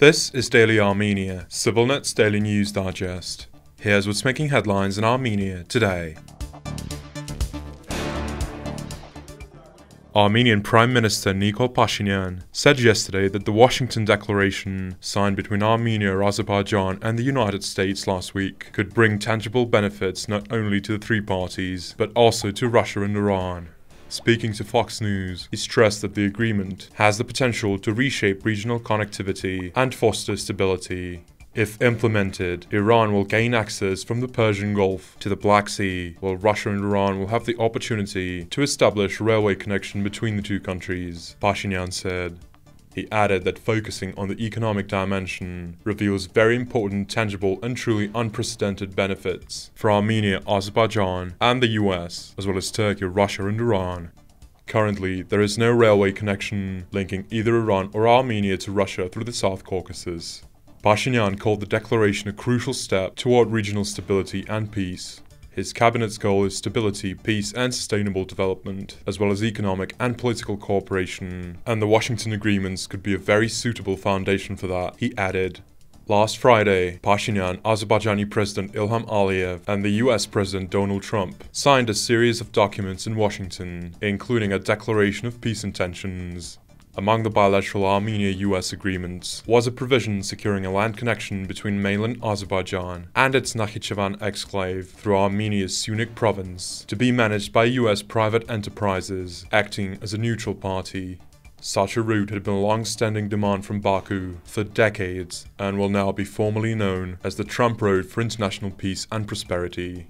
This is Daily Armenia, CivilNet's daily news digest. Here's what's making headlines in Armenia today. Armenian Prime Minister Nikol Pashinyan said yesterday that the Washington Declaration, signed between Armenia, Azerbaijan and the United States last week, could bring tangible benefits not only to the three parties, but also to Russia and Iran. Speaking to Fox News, he stressed that the agreement has the potential to reshape regional connectivity and foster stability. If implemented, Iran will gain access from the Persian Gulf to the Black Sea, while Russia and Iran will have the opportunity to establish a railway connection between the two countries, Pashinyan said. He added that focusing on the economic dimension reveals very important, tangible and truly unprecedented benefits for Armenia, Azerbaijan and the US, as well as Turkey, Russia and Iran. Currently, there is no railway connection linking either Iran or Armenia to Russia through the South Caucasus. Pashinyan called the declaration a crucial step toward regional stability and peace. His cabinet's goal is stability, peace and sustainable development, as well as economic and political cooperation, and the Washington agreements could be a very suitable foundation for that, he added. Last Friday, Pashinyan, Azerbaijani President Ilham Aliyev, and the US President Donald Trump signed a series of documents in Washington, including a declaration of peace intentions. Among the bilateral Armenia-US agreements was a provision securing a land connection between mainland Azerbaijan and its Nakhichevan exclave through Armenia's Syunik province to be managed by US private enterprises acting as a neutral party. Such a route had been a long-standing demand from Baku for decades and will now be formally known as the Trump Road for International Peace and Prosperity.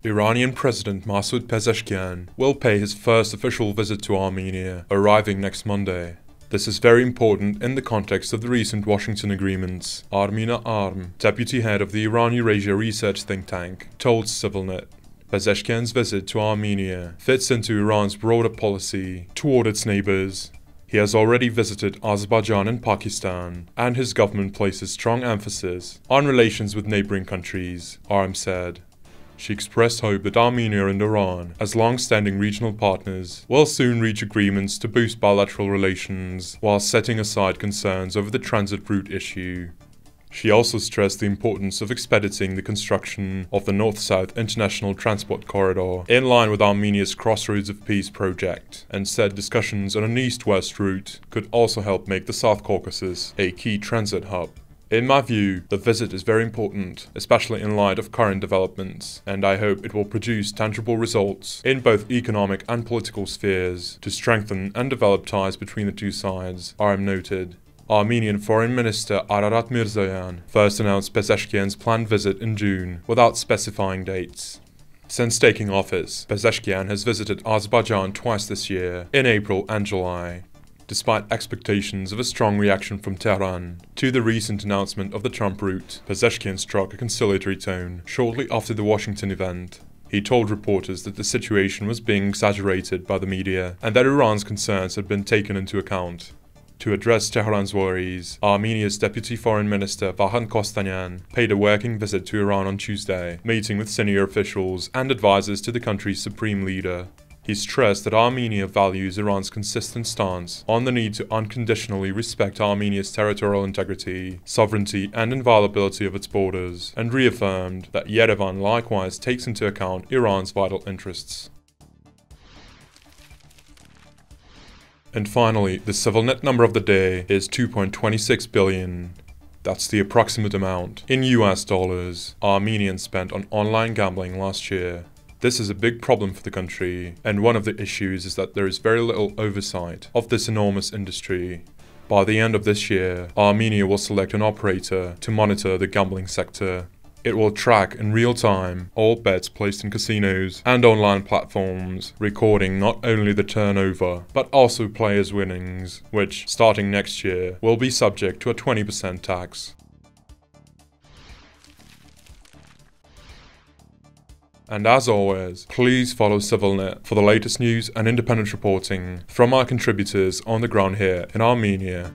Iranian President Masoud Pezeshkian will pay his first official visit to Armenia, arriving next Monday. This is very important in the context of the recent Washington agreements, Armina Arm, deputy head of the Iran-Eurasia Research think tank, told CivilNet. Pezeshkian's visit to Armenia fits into Iran's broader policy toward its neighbors. He has already visited Azerbaijan and Pakistan, and his government places strong emphasis on relations with neighboring countries, Arm said. She expressed hope that Armenia and Iran, as long-standing regional partners, will soon reach agreements to boost bilateral relations while setting aside concerns over the transit route issue. She also stressed the importance of expediting the construction of the North-South International Transport Corridor in line with Armenia's Crossroads of Peace project, and said discussions on an east-west route could also help make the South Caucasus a key transit hub. In my view, the visit is very important, especially in light of current developments, and I hope it will produce tangible results in both economic and political spheres to strengthen and develop ties between the two sides, Arm noted. Armenian Foreign Minister Ararat Mirzoyan first announced Pezeshkian's planned visit in June, without specifying dates. Since taking office, Pezeshkian has visited Azerbaijan twice this year, in April and July. Despite expectations of a strong reaction from Tehran to the recent announcement of the Trump route, Pezeshkian struck a conciliatory tone shortly after the Washington event. He told reporters that the situation was being exaggerated by the media and that Iran's concerns had been taken into account. To address Tehran's worries, Armenia's Deputy Foreign Minister Vahan Kostanyan paid a working visit to Iran on Tuesday, meeting with senior officials and advisors to the country's supreme leader. He stressed that Armenia values Iran's consistent stance on the need to unconditionally respect Armenia's territorial integrity, sovereignty and inviolability of its borders, and reaffirmed that Yerevan likewise takes into account Iran's vital interests. And finally, the CivilNet number of the day is 2.26 billion. That's the approximate amount, in US dollars, Armenians spent on online gambling last year. This is a big problem for the country, and one of the issues is that there is very little oversight of this enormous industry. By the end of this year, Armenia will select an operator to monitor the gambling sector. It will track in real time all bets placed in casinos and online platforms, recording not only the turnover, but also players' winnings, which, starting next year, will be subject to a 20% tax. And as always, please follow CivilNet for the latest news and independent reporting from our contributors on the ground here in Armenia.